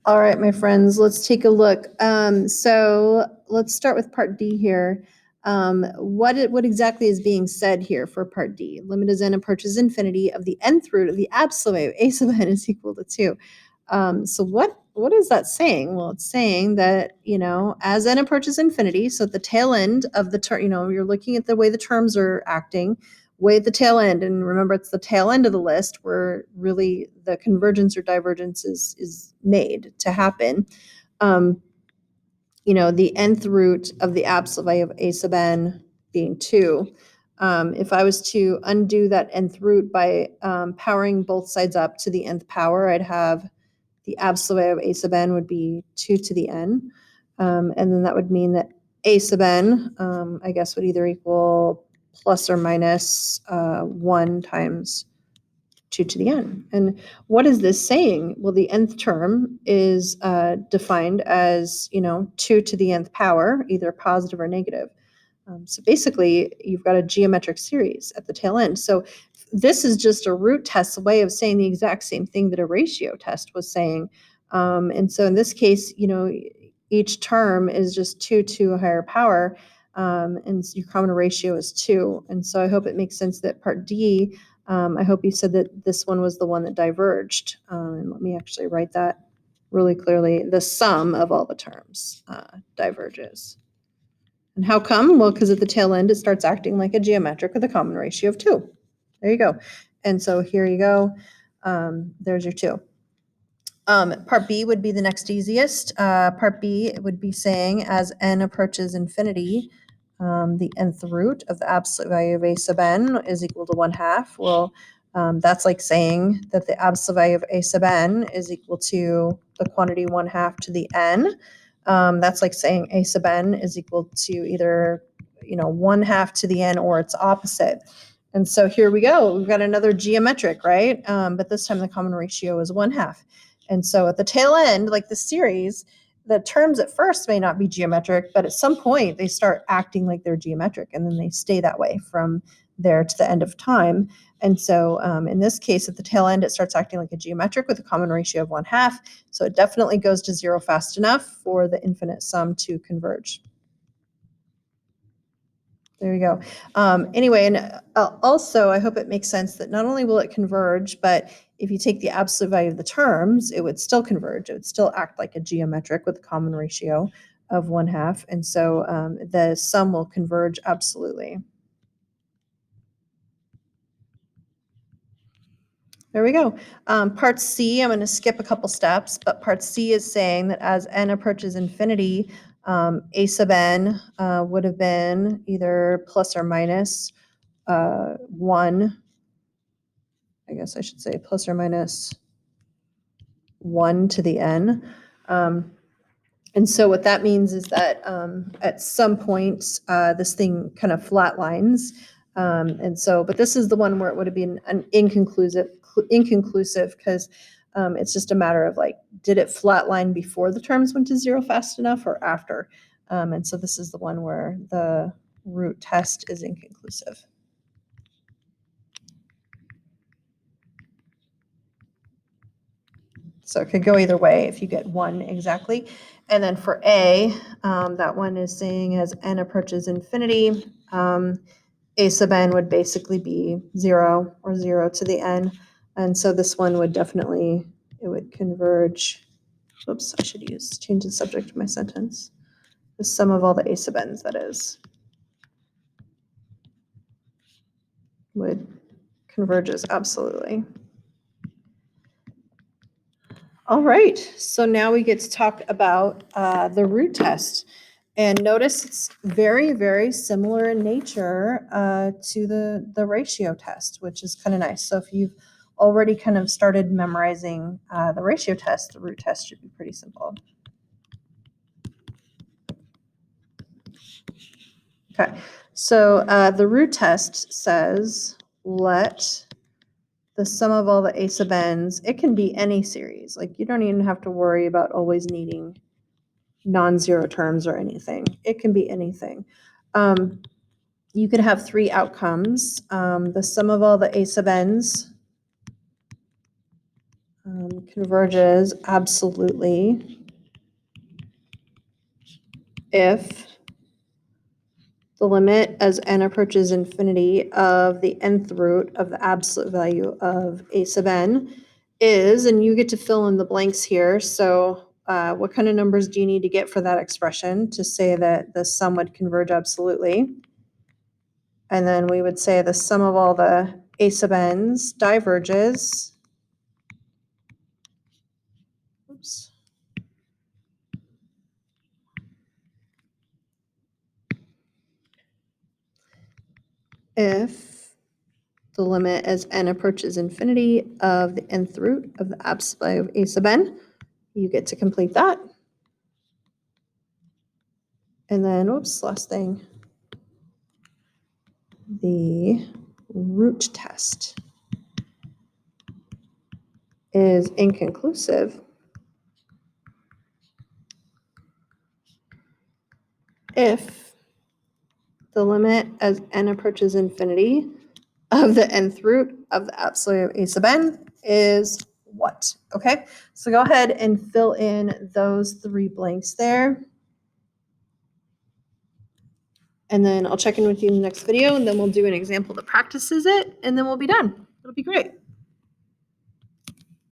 All right, my friends, let's take a look. So let's start with part D here. What exactly is being said here for part D? Limit as n approaches infinity of the nth root of the absolute a sub n is equal to 2. So what is that saying? Well, it's saying that, as n approaches infinity, so at the tail end of the term, you're looking at the way the terms are acting, way at the tail end, and remember it's the tail end of the list where really the convergence or divergence is made to happen. The nth root of the absolute value of a sub n being 2. If I was to undo that nth root by powering both sides up to the nth power, I'd have the absolute value of a sub n would be 2 to the n. And then that would mean that a sub n, I guess, would either equal plus or minus 1 times 2 to the n. And what is this saying? Well, the nth term is defined as, 2 to the nth power, either positive or negative. So basically, you've got a geometric series at the tail end. So this is just a root test way of saying the exact same thing that a ratio test was saying. And so in this case, each term is just 2 to a higher power, and your common ratio is 2. And so I hope it makes sense that part D, I hope you said that this one was the one that diverged. And let me actually write that really clearly. The sum of all the terms diverges. And how come? Well, because at the tail end, it starts acting like a geometric with a common ratio of 2. There you go. And so here you go. There's your 2. Part B would be the next easiest. Part B would be saying as n approaches infinity, the nth root of the absolute value of a sub n is equal to 1/2. Well, that's like saying that the absolute value of a sub n is equal to the quantity 1/2 to the n. That's like saying a sub n is equal to either 1/2 to the n or its opposite. And so here we go. We've got another geometric, right? But this time the common ratio is 1/2. And so at the tail end, like the series, the terms at first may not be geometric, but at some point they start acting like they're geometric, and then they stay that way from there to the end of time. And so in this case, at the tail end, it starts acting like a geometric with a common ratio of 1/2. So it definitely goes to 0 fast enough for the infinite sum to converge. There you go. Anyway, and also, I hope it makes sense that not only will it converge, but if you take the absolute value of the terms, it would still converge. It would still act like a geometric with a common ratio of 1/2. And so the sum will converge absolutely. There we go. Part C, I'm going to skip a couple steps, but part C is saying that as n approaches infinity, a sub n would have been either plus or minus 1. I guess I should say plus or minus 1 to the n. And so what that means is that at some point, this thing kind of flatlines. But this is the one where it would have been an inconclusive because it's just a matter of like, did it flatline before the terms went to 0 fast enough or after? And so this is the one where the root test is inconclusive. So it could go either way if you get 1 exactly. And then for A, that one is saying as n approaches infinity, a sub n would basically be 0 or 0 to the n. And so this one would definitely, it would converge. Oops, I should change the subject of my sentence. The sum of all the a sub n's, that is, would converges absolutely. All right, so now we get to talk about the root test. And notice it's very, very similar in nature to the ratio test, which is kind of nice. So if you've already kind of started memorizing the ratio test, the root test should be pretty simple. Okay, so the root test says let the sum of all the a sub n's, it can be any series. Like you don't even have to worry about always needing non-zero terms or anything. It can be anything. You could have 3 outcomes. The sum of all the a sub n's converges absolutely if the limit as n approaches infinity of the nth root of the absolute value of a sub n is, and you get to fill in the blanks here. So what kind of numbers do you need to get for that expression to say that the sum would converge absolutely? And then we would say the sum of all the a sub n's diverges. Oops. If the limit as n approaches infinity of the nth root of the absolute value of a sub n, you get to complete that. And then, oops, last thing, the root test is inconclusive if the limit as n approaches infinity of the nth root of the absolute of a sub n is what? Okay, so go ahead and fill in those 3 blanks there. And then I'll check in with you in the next video, and then we'll do an example that practices it, and then we'll be done. It'll be great.